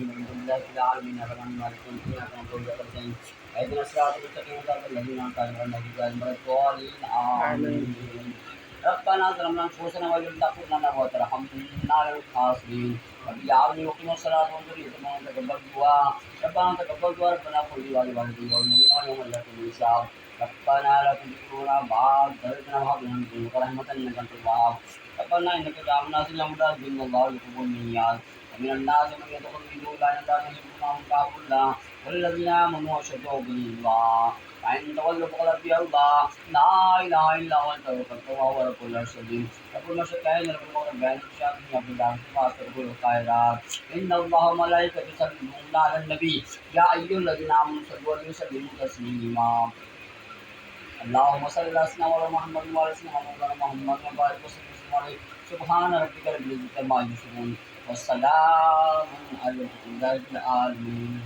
الرحيم الحمد لله رب العالمين الرحمن الرحيم مالك يوم الدين إياك نعبد وإياك نستعين اهدنا الصراط المستقيم صراط الذين أنعمت عليهم غير المغضوب عليهم ولا الضالين آمين ربنا ظلمنا أنفسنا وإن لم تغفر لنا وترحمنا للخاسرين رب اجعلني مقيم الصلاة وذريتهم تقبل دعاء ربنا تقبل دعاء ربنا قل لوالدي والمؤمنين يوم يقوم الحساب ربنا لا تزغ قلوبنا بعد إذ هديتنا وهب لنا من لدنك رحمة إنك أنت الوهاب ربنا إنك جعل الناس الهدى إن الله يحب الميعاد ومن الناس من يدخل في دون الله لا يحبونهم كعب الله والذين آمنوا أشد حبا لله فإن تولوا فقل ربي الله لا إله إلا هو توكلت وهو رب العرش العظيم رب المشرقين رب المغربين الشافعين عبد الله فاستغفر الخيرات إن الله وملائكته يصلون على النبي يا أيها الذين آمنوا صلوا عليه وسلموا تسليما اللهم صل على سيدنا محمد وعلى سيدنا محمد وبارك وسلم عليه سبحان ربك رب العزة عما يصفون والسلام على المرسلين آمين